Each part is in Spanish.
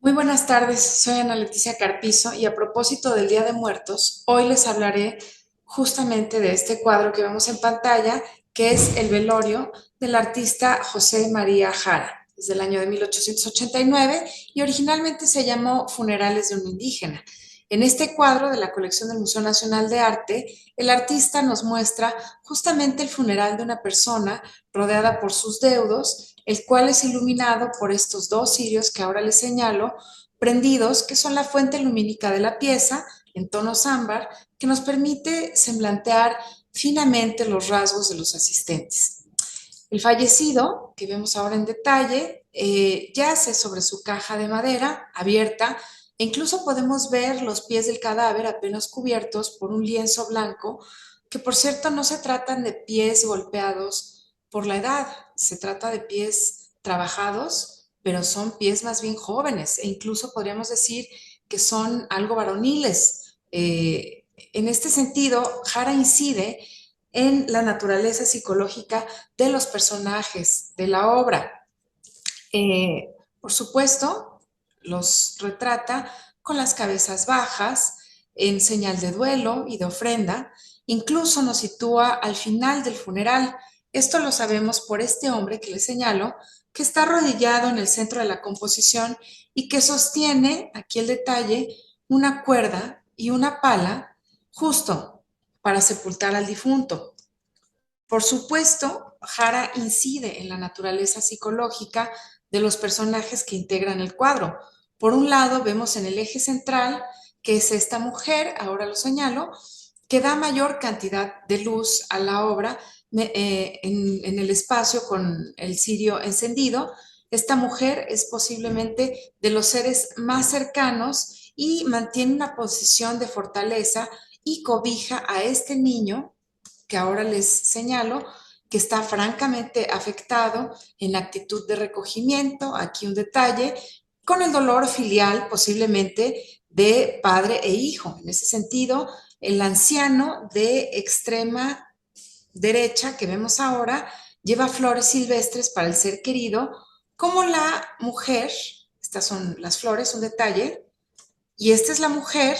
Muy buenas tardes, soy Ana Leticia Carpizo y a propósito del Día de Muertos, hoy les hablaré justamente de este cuadro que vemos en pantalla, que es el velorio del artista José María Jara, desde el año de 1889 y originalmente se llamó Funerales de un indígena. En este cuadro de la colección del Museo Nacional de Arte, el artista nos muestra justamente el funeral de una persona rodeada por sus deudos, el cual es iluminado por estos dos cirios que ahora les señalo, prendidos, que son la fuente lumínica de la pieza, en tonos ámbar, que nos permite semblantear finamente los rasgos de los asistentes. El fallecido, que vemos ahora en detalle, yace sobre su caja de madera abierta e incluso podemos ver los pies del cadáver apenas cubiertos por un lienzo blanco, que por cierto no se tratan de pies golpeados por la edad, se trata de pies trabajados, pero son pies más bien jóvenes e incluso podríamos decir que son algo varoniles. En este sentido, Jara incide en la naturaleza psicológica de los personajes de la obra. Por supuesto, los retrata con las cabezas bajas, en señal de duelo y de ofrenda. Incluso nos sitúa al final del funeral. Esto lo sabemos por este hombre que le señalo, que está arrodillado en el centro de la composición y que sostiene, aquí el detalle, una cuerda y una pala justo para sepultar al difunto. Por supuesto, Jara incide en la naturaleza psicológica de los personajes que integran el cuadro. Por un lado, vemos en el eje central que es esta mujer, ahora lo señalo, que da mayor cantidad de luz a la obra en el espacio con el cirio encendido. Esta mujer es posiblemente de los seres más cercanos y mantiene una posición de fortaleza y cobija a este niño que ahora les señalo, que está francamente afectado en la actitud de recogimiento, aquí un detalle, con el dolor filial posiblemente de padre e hijo. En ese sentido, el anciano de extrema derecha que vemos ahora lleva flores silvestres para el ser querido, como la mujer, estas son las flores, un detalle, y esta es la mujer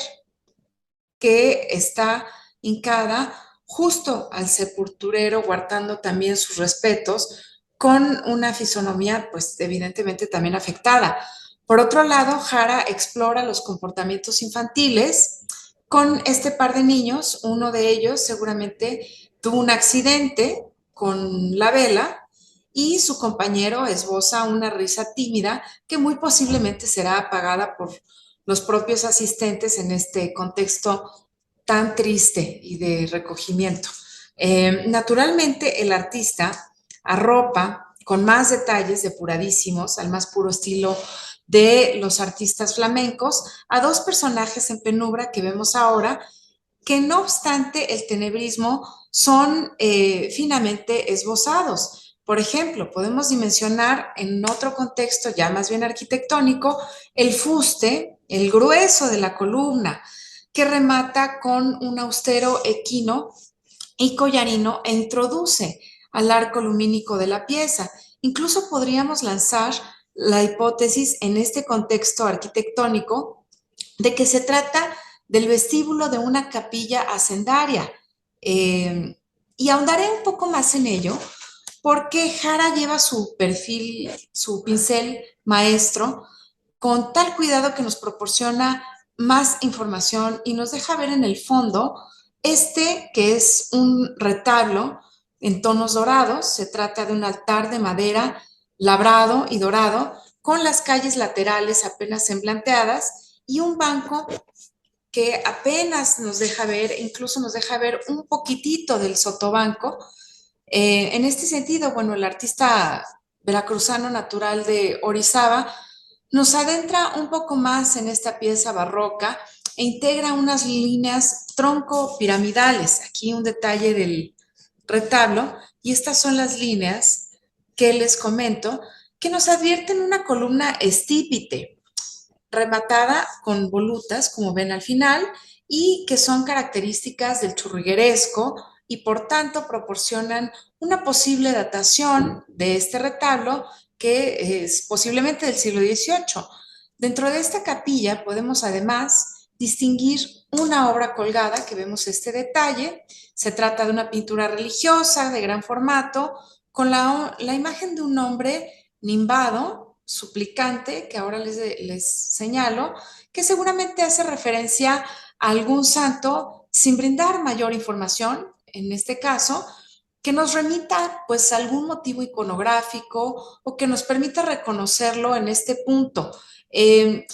que está hincada justo al sepulturero, guardando también sus respetos, con una fisonomía, pues evidentemente también afectada. Por otro lado, Jara explora los comportamientos infantiles con este par de niños. Uno de ellos seguramente tuvo un accidente con la vela y su compañero esboza una risa tímida que muy posiblemente será apagada por los propios asistentes en este contexto tan triste y de recogimiento. Naturalmente, el artista arropa con más detalles depuradísimos, al más puro estilo de los artistas flamencos, a dos personajes en penumbra que vemos ahora, que no obstante el tenebrismo son finamente esbozados. Por ejemplo, podemos dimensionar en otro contexto ya más bien arquitectónico el fuste, el grueso de la columna, que remata con un austero equino y collarino e introduce al arco lumínico de la pieza. Incluso podríamos lanzar la hipótesis en este contexto arquitectónico de que se trata del vestíbulo de una capilla hacendaria. Y ahondaré un poco más en ello porque Jara lleva su perfil, su pincel maestro, con tal cuidado que nos proporciona más información y nos deja ver en el fondo este que es un retablo en tonos dorados. Se trata de un altar de madera labrado y dorado con las calles laterales apenas semblanteadas y un banco que apenas nos deja ver, incluso nos deja ver un poquitito del sotobanco. En este sentido, bueno, el artista veracruzano natural de Orizaba nos adentra un poco más en esta pieza barroca e integra unas líneas tronco piramidales. Aquí un detalle del retablo, y estas son las líneas que les comento, que nos advierten una columna estípite, rematada con volutas, como ven al final, y que son características del churrigueresco y por tanto proporcionan una posible datación de este retablo que es posiblemente del siglo XVIII. Dentro de esta capilla podemos además distinguir una obra colgada, que vemos este detalle. Se trata de una pintura religiosa de gran formato con la imagen de un hombre nimbado, suplicante, que ahora les señalo, que seguramente hace referencia a algún santo sin brindar mayor información, en este caso, que nos remita pues a algún motivo iconográfico o que nos permita reconocerlo en este punto.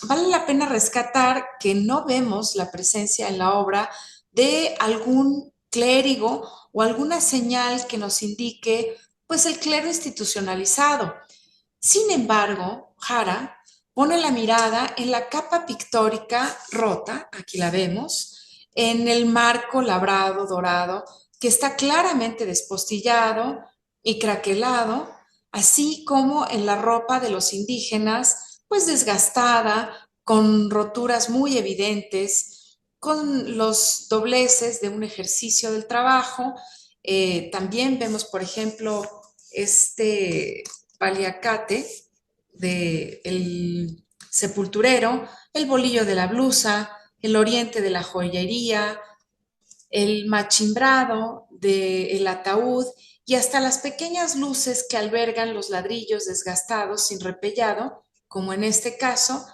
Vale la pena rescatar que no vemos la presencia en la obra de algún clérigo o alguna señal que nos indique pues el clero institucionalizado. Sin embargo, Jara pone la mirada en la capa pictórica rota, aquí la vemos, en el marco labrado dorado que está claramente despostillado y craquelado, así como en la ropa de los indígenas, pues desgastada, con roturas muy evidentes, con los dobleces de un ejercicio del trabajo. También vemos, por ejemplo, este paliacate del sepulturero, el bolillo de la blusa, el oriente de la joyería, el machimbrado del ataúd y hasta las pequeñas luces que albergan los ladrillos desgastados sin repellado, como en este caso,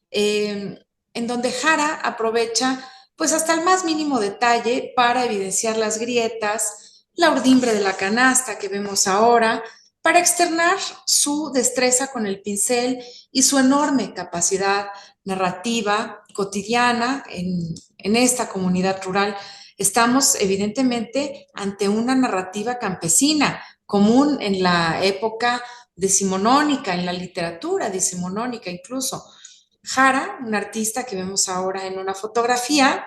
en donde Jara aprovecha pues hasta el más mínimo detalle para evidenciar las grietas, la urdimbre de la canasta que vemos ahora, para externar su destreza con el pincel y su enorme capacidad narrativa cotidiana en esta comunidad rural. Estamos evidentemente ante una narrativa campesina, común en la época decimonónica, en la literatura decimonónica incluso. Jara, un artista que vemos ahora en una fotografía,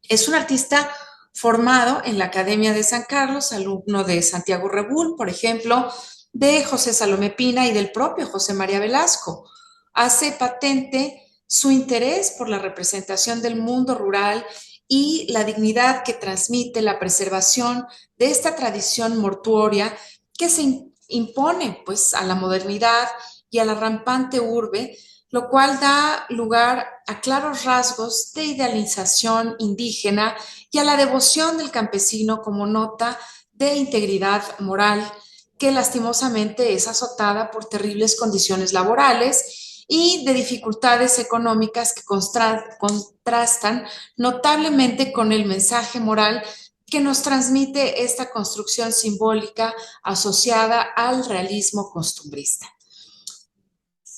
es un artista formado en la Academia de San Carlos, alumno de Santiago Rebull, por ejemplo, de José Salomé Pina y del propio José María Velasco. Hace patente su interés por la representación del mundo rural y la dignidad que transmite la preservación de esta tradición mortuoria que se impone pues a la modernidad y a la rampante urbe, lo cual da lugar a claros rasgos de idealización indígena y a la devoción del campesino como nota de integridad moral que lastimosamente es azotada por terribles condiciones laborales y de dificultades económicas que contrastan notablemente con el mensaje moral que nos transmite esta construcción simbólica asociada al realismo costumbrista.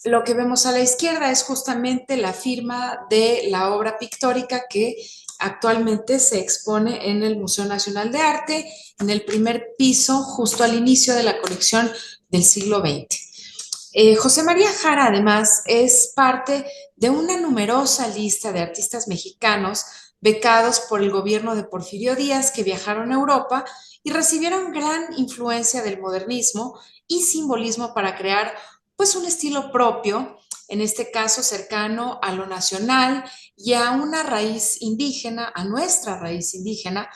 Lo que vemos a la izquierda es justamente la firma de la obra pictórica que actualmente se expone en el Museo Nacional de Arte, en el primer piso, justo al inicio de la colección del siglo XX. José María Jara, además, es parte de una numerosa lista de artistas mexicanos becados por el gobierno de Porfirio Díaz que viajaron a Europa y recibieron gran influencia del modernismo y simbolismo para crear pues un estilo propio, en este caso cercano a lo nacional y a una raíz indígena, a nuestra raíz indígena.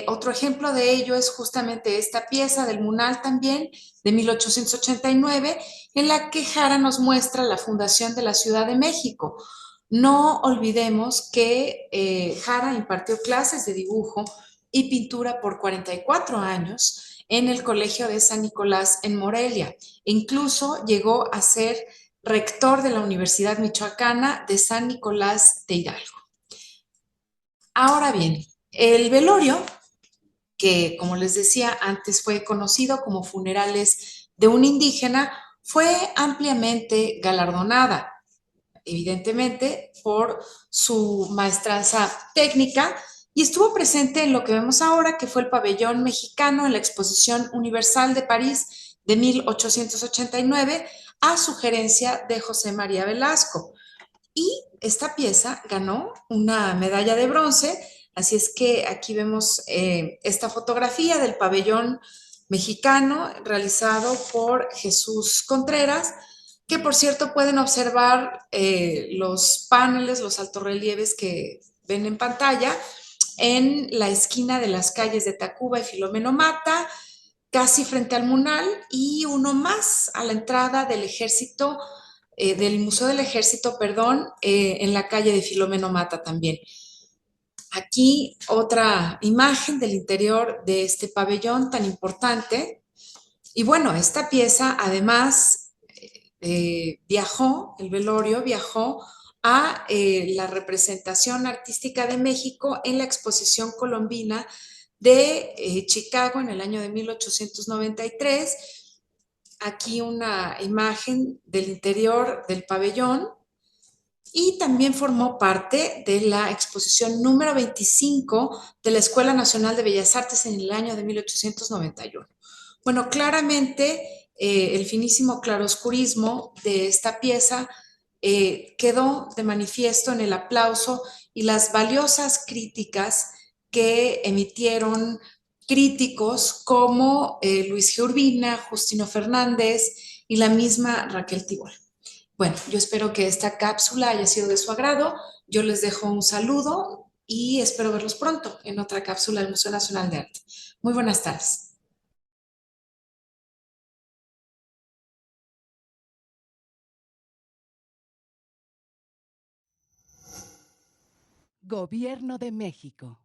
Otro ejemplo de ello es justamente esta pieza del Munal también, de 1889, en la que Jara nos muestra la fundación de la Ciudad de México. No olvidemos que Jara impartió clases de dibujo y pintura por 44 años en el Colegio de San Nicolás en Morelia. E incluso llegó a ser rector de la Universidad Michoacana de San Nicolás de Hidalgo. Ahora bien, el velorio, que como les decía antes fue conocido como funerales de un indígena, fue ampliamente galardonada, evidentemente por su maestranza técnica, y estuvo presente en lo que vemos ahora, que fue el pabellón mexicano en la Exposición Universal de París de 1889, a sugerencia de José María Velasco. Y esta pieza ganó una medalla de bronce, así es que aquí vemos esta fotografía del pabellón mexicano realizado por Jesús Contreras, que por cierto pueden observar los paneles, los altorrelieves que ven en pantalla, en la esquina de las calles de Tacuba y Filomeno Mata, casi frente al Munal, y uno más a la entrada del Ejército del Museo del Ejército, perdón, en la calle de Filomeno Mata también. Aquí otra imagen del interior de este pabellón tan importante. Y bueno, esta pieza además viajó, el velorio viajó a la representación artística de México en la exposición colombina de Chicago en el año de 1893. Aquí una imagen del interior del pabellón y también formó parte de la exposición número 25 de la Escuela Nacional de Bellas Artes en el año de 1891. Bueno, claramente el finísimo claroscurismo de esta pieza quedó de manifiesto en el aplauso y las valiosas críticas que emitieron críticos como Luis G. Urbina, Justino Fernández y la misma Raquel Tibol. Bueno, yo espero que esta cápsula haya sido de su agrado. Yo les dejo un saludo y espero verlos pronto en otra cápsula del Museo Nacional de Arte. Muy buenas tardes. Gobierno de México.